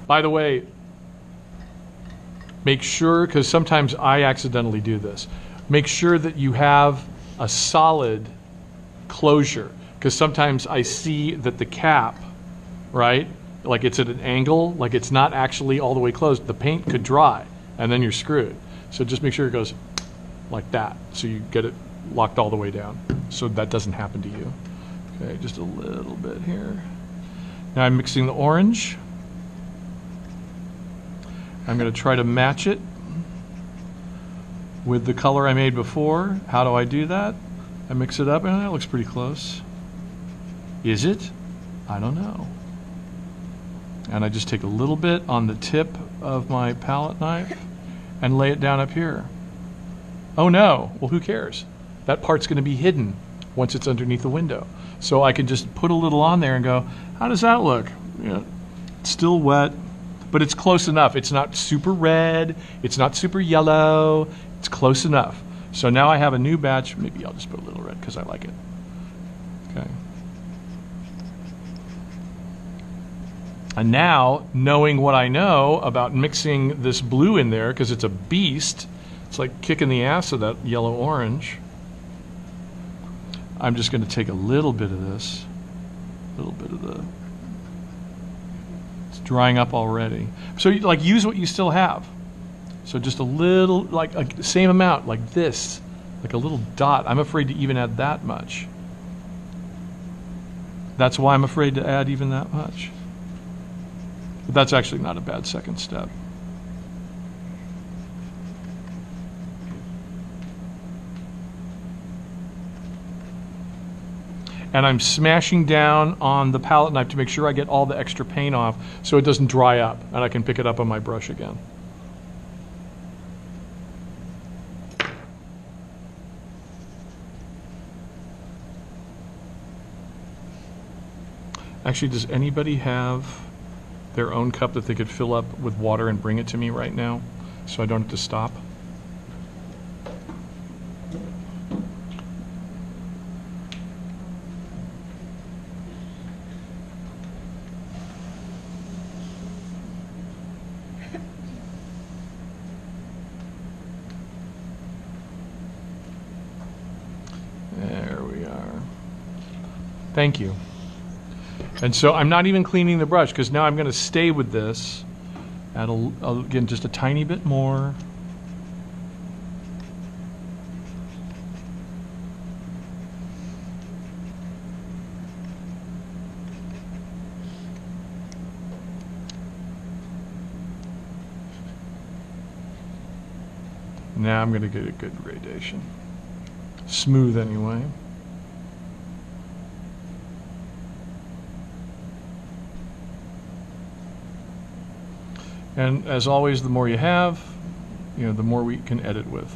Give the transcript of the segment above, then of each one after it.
By the way, make sure, because sometimes I accidentally do this, make sure that you have a solid closure, because sometimes I see that the cap, right, like it's at an angle, like it's not actually all the way closed. The paint could dry, and then you're screwed. So just make sure it goes like that, so you get it locked all the way down, so that doesn't happen to you. Okay, just a little bit here. Now I'm mixing the orange. I'm going to try to match it with the color I made before. How do I do that? I mix it up, and that looks pretty close. Is it? I don't know. And I just take a little bit on the tip of my palette knife and lay it down up here. Oh no, well who cares? That part's going to be hidden once it's underneath the window. So I can just put a little on there and go, how does that look? You know, it's still wet, but it's close enough. It's not super red, it's not super yellow, it's close enough. So now I have a new batch. Maybe I'll just put a little red because I like it. Okay. And now, knowing what I know about mixing this blue in there, because it's a beast, it's like kicking the ass of that yellow-orange, I'm just going to take a little bit of this, a little bit of the, it's drying up already. So like use what you still have. So just a little, like the same amount, like this, like a little dot. I'm afraid to even add that much. That's why I'm afraid to add even that much. But that's actually not a bad second step. And I'm smashing down on the palette knife to make sure I get all the extra paint off so it doesn't dry up and I can pick it up on my brush again. Actually, does anybody have their own cup that they could fill up with water and bring it to me right now so I don't have to stop? There we are. Thank you. And so I'm not even cleaning the brush because now I'm going to stay with this. Add, again, just a tiny bit more. Now I'm going to get a good gradation. Smooth anyway. And as always, the more you have, the more we can edit with.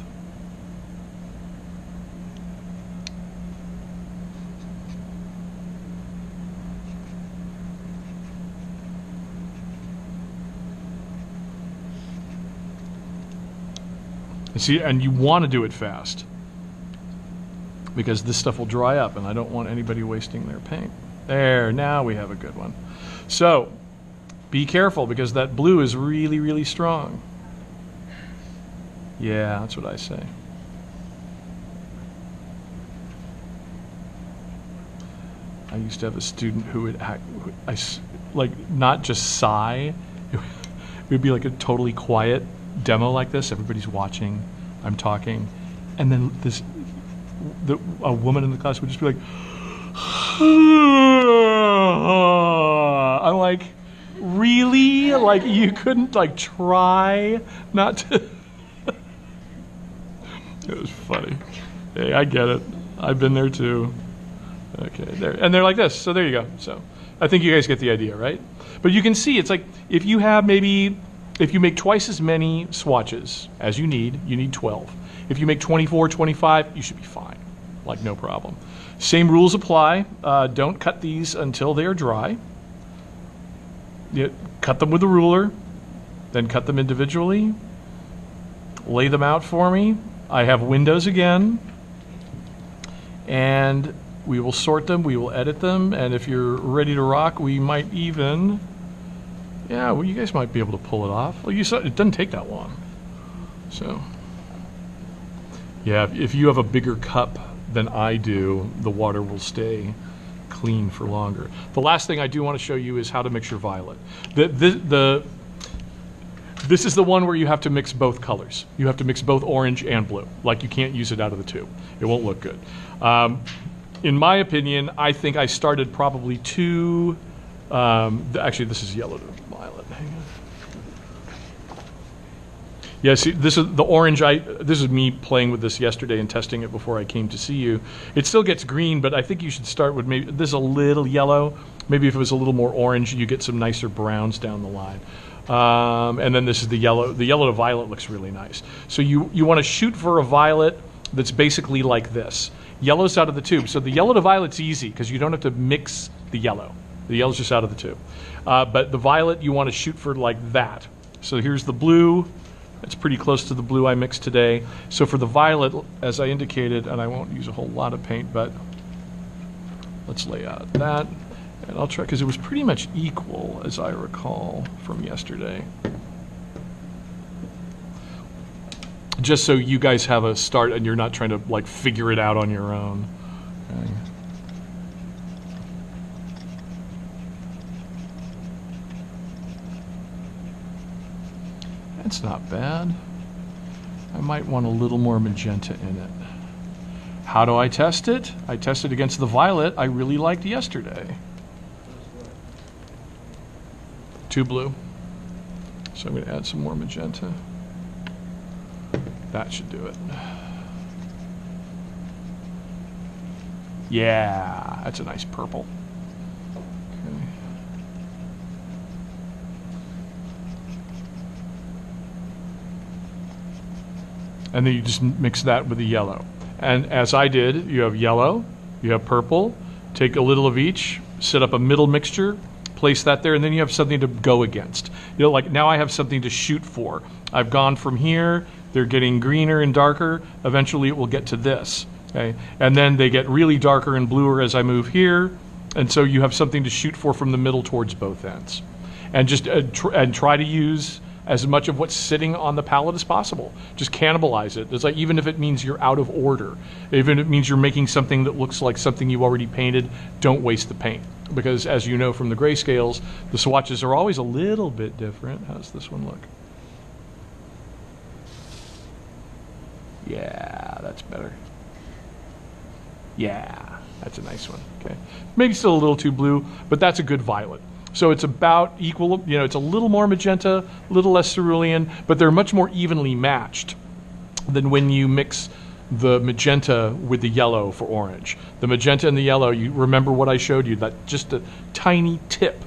And see, and you want to do it fast because this stuff will dry up and I don't want anybody wasting their paint. There, now we have a good one. So, be careful because that blue is really, really strong. Yeah, that's what I say. I used to have a student who would not just sigh. It would be like a totally quiet demo like this. Everybody's watching. I'm talking, and then a woman in the class would just be like, I'm like, really? Like you couldn't try not to? It was funny. Hey, I get it. I've been there too. Okay, there, and they're like this. So there you go. So I think you guys get the idea, right? But you can see it's like if you make twice as many swatches as you need 12. If you make 24, 25, you should be fine. Like no problem. Same rules apply. Don't cut these until they are dry. You cut them with a ruler, then cut them individually. Lay them out for me. I have windows again. And we will sort them, we will edit them, and if you're ready to rock, we might even Yeah, well, you guys might be able to pull it off. Well, you saw it doesn't take that long. So, yeah, if you have a bigger cup than I do, the water will stay clean for longer. The last thing I do want to show you is how to mix your violet. This is the one where you have to mix both colors. You have to mix both orange and blue. Like, you can't use it out of the tube. It won't look good. In my opinion, I think I started probably too... actually, this is yellow to violet. Hang on. Yeah, see, this is the orange. This is me playing with this yesterday and testing it before I came to see you. It still gets green, but I think you should start with maybe this is a little yellow. Maybe if it was a little more orange, you get some nicer browns down the line. And then this is the yellow. The yellow to violet looks really nice. So you want to shoot for a violet that's basically like this. Yellow's out of the tube. So the yellow to violet's easy because you don't have to mix the yellow. The yellow's just out of the tube. But the violet, you want to shoot for like that. So here's the blue. It's pretty close to the blue I mixed today. So for the violet, as I indicated, and I won't use a whole lot of paint, but let's lay out that. And I'll try, because it was pretty much equal, as I recall, from yesterday. Just so you guys have a start and you're not trying to like figure it out on your own. Okay. That's not bad. I might want a little more magenta in it. How do I test it? I test it against the violet I really liked yesterday. Too blue. So I'm going to add some more magenta. That should do it. Yeah, that's a nice purple. Okay. And then you just mix that with the yellow. And as I did, you have yellow, you have purple, take a little of each, set up a middle mixture, place that there, and then you have something to go against. You know, like now I have something to shoot for. I've gone from here, they're getting greener and darker, eventually it will get to this. Okay? And then they get really darker and bluer as I move here, and so you have something to shoot for from the middle towards both ends. And just try to use as much of what's sitting on the palette as possible. Just cannibalize it. It's like, even if it means you're out of order, even if it means you're making something that looks like something you already painted, don't waste the paint. Because as you know from the grayscales, the swatches are always a little bit different. How's this one look? Yeah, that's better. Yeah, that's a nice one. Okay, maybe still a little too blue, but that's a good violet. So it's about equal, you know, it's a little more magenta, a little less cerulean, but they're much more evenly matched than when you mix the magenta with the yellow for orange. The magenta and the yellow, you remember what I showed you, that just a tiny tip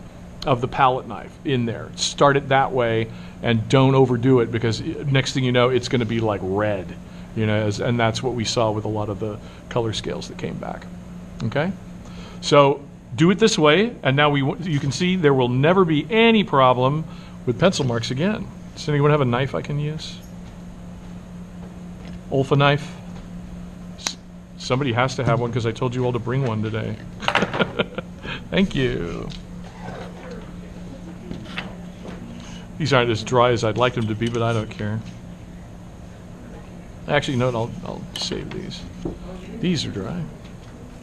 of the palette knife in there. Start it that way and don't overdo it, because next thing you know, it's going to be like red, you know, and that's what we saw with a lot of the color scales that came back. Okay? So do it this way, and now you can see there will never be any problem with pencil marks again. Does anyone have a knife I can use? Olfa knife? Somebody has to have one because I told you all to bring one today. Thank you. These aren't as dry as I'd like them to be, but I don't care. Actually, no, I'll save these. These are dry.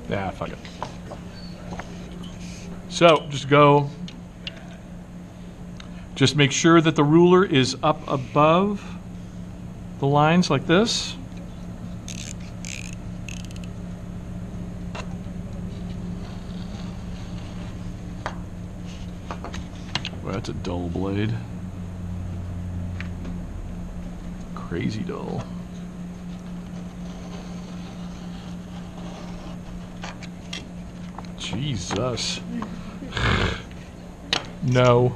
Nah, fuck it. So just go. Just make sure that the ruler is up above the lines like this. Well, that's a dull blade. Crazy dull. Jesus. No.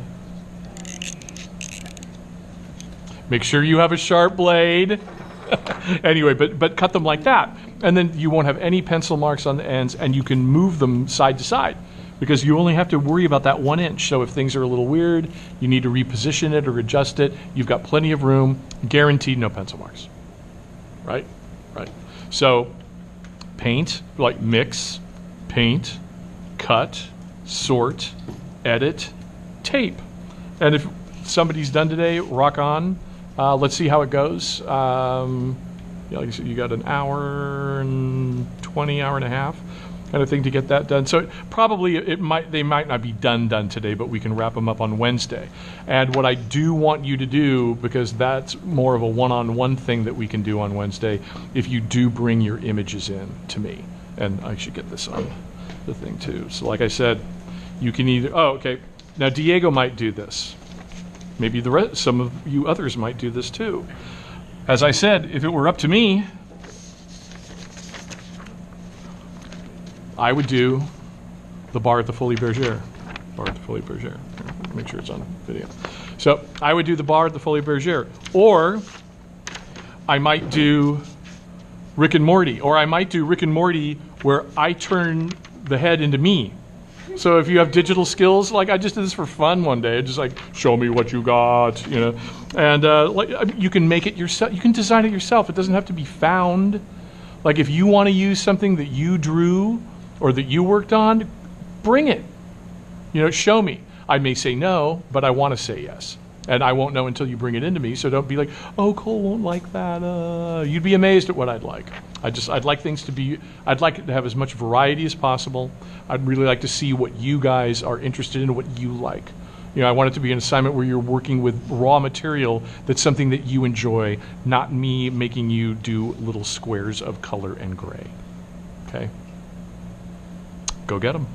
Make sure you have a sharp blade. Anyway, but cut them like that. And then you won't have any pencil marks on the ends, and you can move them side to side, because you only have to worry about that 1 inch. So if things are a little weird, you need to reposition it or adjust it, you've got plenty of room, guaranteed no pencil marks. Right? Right. So paint, like mix, paint, cut, sort, edit, tape. And if somebody's done today, rock on. Let's see how it goes. Yeah, like I said, you got an hour and 20, hour and a half kind of thing to get that done. So probably they might not be done today, but we can wrap them up on Wednesday. And what I do want you to do, because that's more of a one-on-one thing that we can do on Wednesday, if you do bring your images in to me, and I should get this on the thing too. So like I said, you can either, oh, okay. Now Diego might do this. Maybe some of you others might do this too. As I said, if it were up to me, I would do the bar at the Folie Bergère. Bar at the Folie Bergère. Make sure it's on video. So I would do the bar at the Folie Bergère. Or I might do Rick and Morty. Or I might do Rick and Morty where I turn the head into me. So if you have digital skills, like I just did this for fun one day, just like, show me what you got, you know. And like you can make it yourself. You can design it yourself. It doesn't have to be found. Like if you want to use something that you drew or that you worked on, bring it. You know, show me. I may say no, but I want to say yes. And I won't know until you bring it into me, so don't be like, oh, Cole won't like that. You'd be amazed at what I'd like. I'd like things to be, I'd like it to have as much variety as possible. I'd really like to see what you guys are interested in, what you like. You know, I want it to be an assignment where you're working with raw material that's something that you enjoy, not me making you do little squares of color and gray. Okay? Go get them.